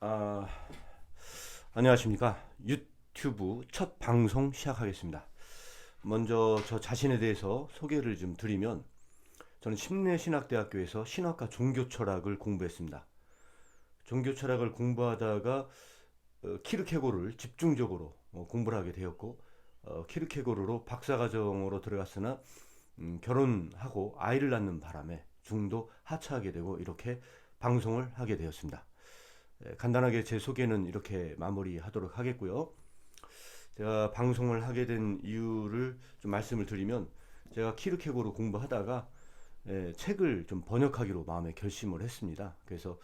아, 안녕하십니까. 유튜브 첫 방송 시작하겠습니다. 먼저 저 자신에 대해서 소개를 좀 드리면, 저는 침례신학대학교에서 신학과 종교철학을 공부했습니다. 종교철학을 공부하다가 키르케고르를 집중적으로 공부를 하게 되었고, 키르케고르로 박사과정으로 들어갔으나 결혼하고 아이를 낳는 바람에 중도 하차하게 되고, 이렇게 방송을 하게 되었습니다. 간단하게 제 소개는 이렇게 마무리하도록 하겠고요. 제가 방송을 하게 된 이유를 좀 말씀을 드리면, 제가 키르케고르 공부하다가 책을 좀 번역하기로 마음에 결심을 했습니다. 그래서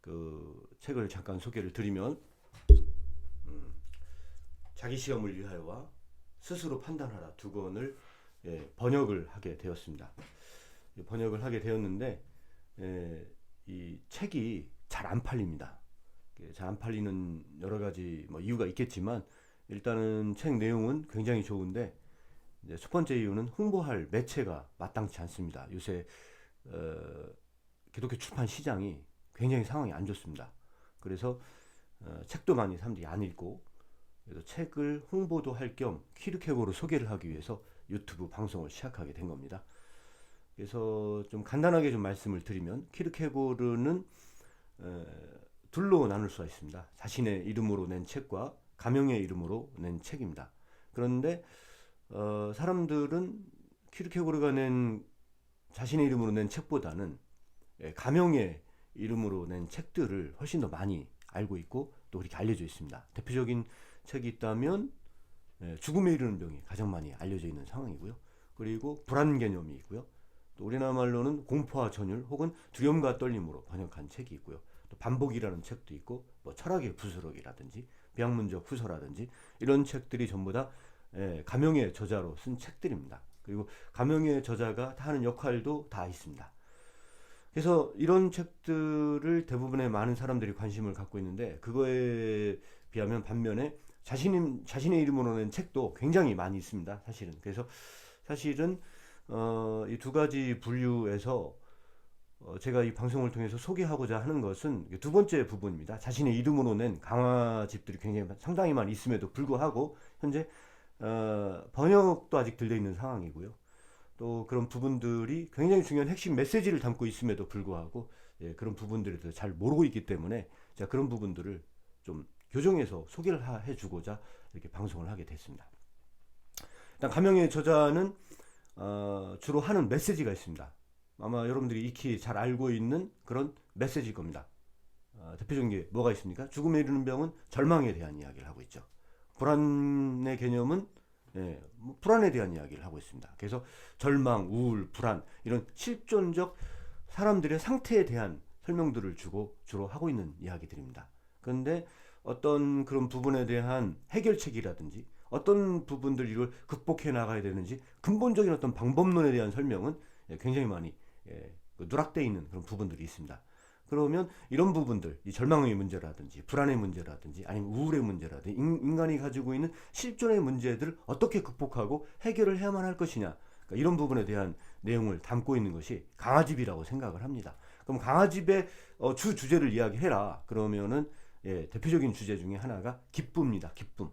그 책을 잠깐 소개를 드리면, 자기 시험을 위하여와 스스로 판단하라 두 권을 번역을 하게 되었습니다. 번역을 하게 되었는데, 이 책이 잘 안 팔립니다. 잘 안 팔리는 여러 가지 이유가 있겠지만, 일단은 책 내용은 굉장히 좋은데, 이제 첫 번째 이유는 홍보할 매체가 마땅치 않습니다. 요새 기독교 출판 시장이 굉장히 상황이 안 좋습니다. 그래서 책도 많이 사람들이 안 읽고, 그래서 책을 홍보도 할 겸 키르케고르 소개를 하기 위해서 유튜브 방송을 시작하게 된 겁니다. 그래서 좀 간단하게 좀 말씀을 드리면, 키르케고르는 어, 둘로 나눌 수가 있습니다. 자신의 이름으로 낸 책과 가명의 이름으로 낸 책입니다. 그런데 사람들은 키르케고르가 낸 자신의 이름으로 낸 책보다는 가명의 이름으로 낸 책들을 훨씬 더 많이 알고 있고, 또 그렇게 알려져 있습니다. 대표적인 책이 있다면 죽음에 이르는 병이 가장 많이 알려져 있는 상황이고요. 그리고 불안 개념이 있고요. 또 우리나라 말로는 공포와 전율 혹은 두려움과 떨림으로 번역한 책이 있고요. 또 반복이라는 책도 있고, 철학의 부스러기라든지 비학문적 후서라든지, 이런 책들이 전부 다 가명의 저자로 쓴 책들입니다. 그리고 가명의 저자가 하는 역할도 다 있습니다. 그래서 이런 책들을 대부분의 많은 사람들이 관심을 갖고 있는데, 그거에 비하면 반면에 자신의 이름으로 낸 책도 굉장히 많이 있습니다. 사실은. 그래서 사실은 이 두 가지 분류에서 제가 이 방송을 통해서 소개하고자 하는 것은 두 번째 부분입니다. 자신의 이름으로 낸 강화집들이 굉장히 상당히 많이 있음에도 불구하고, 현재 번역도 아직 들려있는 상황이고요. 또 그런 부분들이 굉장히 중요한 핵심 메시지를 담고 있음에도 불구하고, 그런 부분들에 대해서 잘 모르고 있기 때문에 제가 그런 부분들을 좀 교정해서 소개를 해주고자 이렇게 방송을 하게 됐습니다. 일단 가명의 저자는 주로 하는 메시지가 있습니다. 아마 여러분들이 익히 잘 알고 있는 그런 메시지일 겁니다. 대표적인 게 뭐가 있습니까? 죽음에 이르는 병은 절망에 대한 이야기를 하고 있죠. 불안의 개념은 불안에 대한 이야기를 하고 있습니다. 그래서 절망, 우울, 불안, 이런 실존적 사람들의 상태에 대한 설명들을 주로 하고 있는 이야기들입니다. 그런데 어떤 그런 부분에 대한 해결책이라든지, 어떤 부분들 이걸 극복해 나가야 되는지 근본적인 어떤 방법론에 대한 설명은 굉장히 많이 누락되어 있는 그런 부분들이 있습니다. 그러면 이런 부분들, 이 절망의 문제라든지 불안의 문제라든지 아니면 우울의 문제라든지, 인간이 가지고 있는 실존의 문제들을 어떻게 극복하고 해결을 해야만 할 것이냐, 그러니까 이런 부분에 대한 내용을 담고 있는 것이 강화집이라고 생각을 합니다. 그럼 강화집의 주 주제를 이야기해라 그러면은, 대표적인 주제 중에 하나가 기쁨입니다. 기쁨.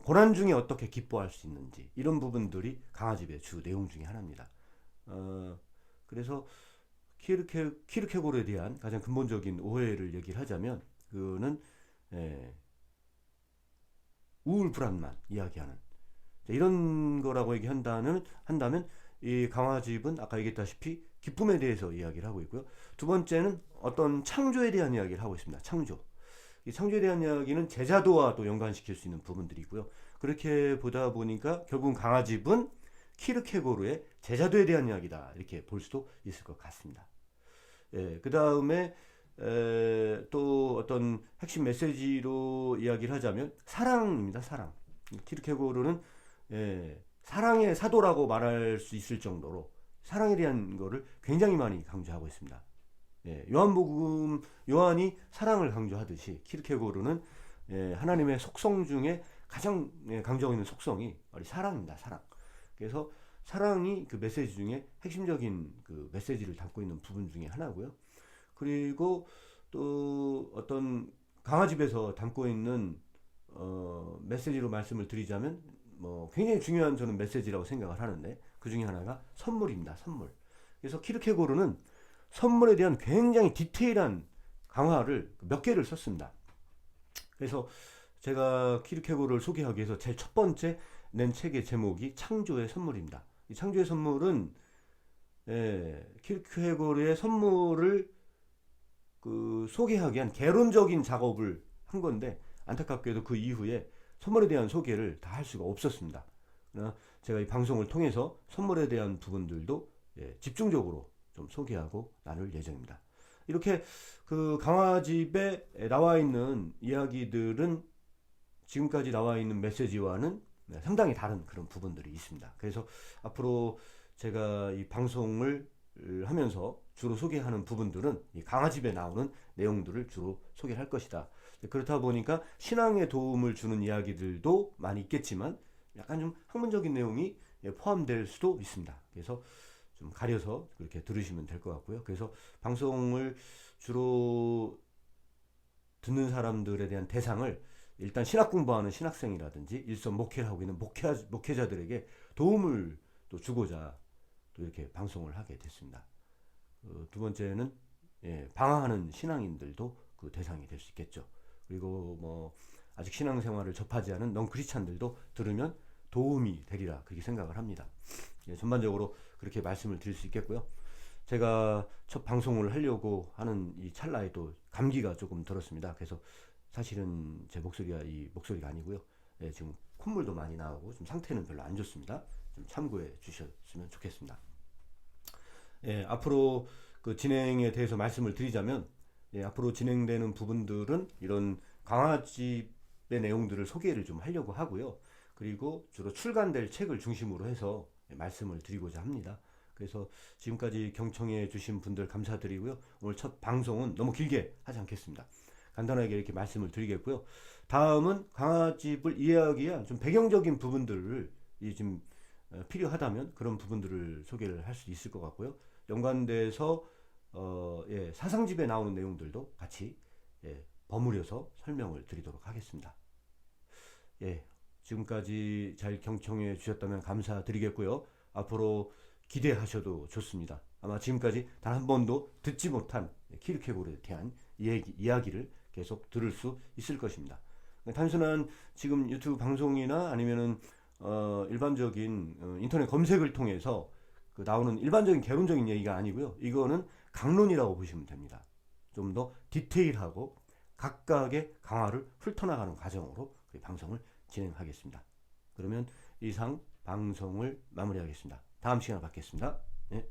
고난 중에 어떻게 기뻐할 수 있는지, 이런 부분들이 강화집의 주 내용 중에 하나입니다. 그래서 키르케고르에 대한 가장 근본적인 오해를 얘기를 하자면, 그는 우울 불안만 이야기하는 이런 거라고 한다면 이 강화집은 아까 얘기했다시피 기쁨에 대해서 이야기를 하고 있고요. 두 번째는 어떤 창조에 대한 이야기를 하고 있습니다. 창조. 이 창조에 대한 이야기는 제자도와 또 연관시킬 수 있는 부분들이 있고요. 그렇게 보다 보니까 결국은 강화집은 키르케고르의 제자도에 대한 이야기다, 이렇게 볼 수도 있을 것 같습니다. 그 다음에 또 어떤 핵심 메시지로 이야기를 하자면 사랑입니다. 사랑. 키르케고르는 사랑의 사도라고 말할 수 있을 정도로 사랑에 대한 거를 굉장히 많이 강조하고 있습니다. 요한이 사랑을 강조하듯이 키르케고르는 하나님의 속성 중에 가장 강조하고 있는 속성이 바로 사랑입니다. 사랑. 그래서 사랑이 그 메시지 중에 핵심적인 그 메시지를 담고 있는 부분 중에 하나고요. 그리고 또 어떤 강화집에서 담고 있는 메시지로 말씀을 드리자면 뭐 굉장히 중요한 저는 메시지라고 생각을 하는데 그 중에 하나가 선물입니다. 선물. 그래서 키르케고르는 선물에 대한 굉장히 디테일한 강화를 몇 개를 썼습니다. 그래서 제가 키르케고르를 소개하기 위해서 제일 첫 번째 낸 책의 제목이 창조의 선물입니다. 이 창조의 선물은 키르케고르의 선물을 소개하기 위한 개론적인 작업을 한 건데 안타깝게도 그 이후에 선물에 대한 소개를 다 할 수가 없었습니다. 그러나 제가 이 방송을 통해서 선물에 대한 부분들도 집중적으로 좀 소개하고 나눌 예정입니다. 이렇게 그 강화집에 나와 있는 이야기들은 지금까지 나와 있는 메시지와는 상당히 다른 그런 부분들이 있습니다. 그래서 앞으로 제가 이 방송을 하면서 주로 소개하는 부분들은 이 강화집에 나오는 내용들을 주로 소개할 것이다. 그렇다 보니까 신앙에 도움을 주는 이야기들도 많이 있겠지만 약간 좀 학문적인 내용이 포함될 수도 있습니다. 그래서 좀 가려서 그렇게 들으시면 될 것 같고요. 그래서 방송을 주로 듣는 사람들에 대한 대상을 일단 신학 공부하는 신학생이라든지 일선 목회를 하고 있는 목회자들에게 도움을 또 주고자 또 이렇게 방송을 하게 됐습니다. 두 번째는 방황하는 신앙인들도 그 대상이 될 수 있겠죠. 그리고 뭐 아직 신앙생활을 접하지 않은 넌 크리스찬들도 들으면 도움이 되리라 그렇게 생각을 합니다. 전반적으로 그렇게 말씀을 드릴 수 있겠고요. 제가 첫 방송을 하려고 하는 이 찰나에 또 감기가 조금 들었습니다. 그래서 사실은 제 목소리가 이 목소리가 아니고요. 지금 콧물도 많이 나오고 좀 상태는 별로 안 좋습니다. 좀 참고해 주셨으면 좋겠습니다. 앞으로 그 진행에 대해서 말씀을 드리자면 앞으로 진행되는 부분들은 이런 강화집의 내용들을 소개를 좀 하려고 하고요. 그리고 주로 출간될 책을 중심으로 해서 말씀을 드리고자 합니다. 그래서 지금까지 경청해 주신 분들 감사드리고요. 오늘 첫 방송은 너무 길게 하지 않겠습니다. 간단하게 이렇게 말씀을 드리겠고요. 다음은 강화집을 이해하기 위한 좀 배경적인 부분들을 좀 필요하다면 그런 부분들을 소개를 할 수 있을 것 같고요. 연관돼서 사상집에 나오는 내용들도 같이 버무려서 설명을 드리도록 하겠습니다. 지금까지 잘 경청해 주셨다면 감사드리겠고요. 앞으로 기대하셔도 좋습니다. 아마 지금까지 단 한 번도 듣지 못한 키르케고르에 대한 이야기를 계속 들을 수 있을 것입니다. 단순한 지금 유튜브 방송이나 아니면은 일반적인 인터넷 검색을 통해서 그 나오는 일반적인 개론적인 얘기가 아니고요. 이거는 강론이라고 보시면 됩니다. 좀 더 디테일하고 각각의 강화를 훑어나가는 과정으로 방송을 진행하겠습니다. 그러면 이상 방송을 마무리하겠습니다. 다음 시간에 뵙겠습니다. 네.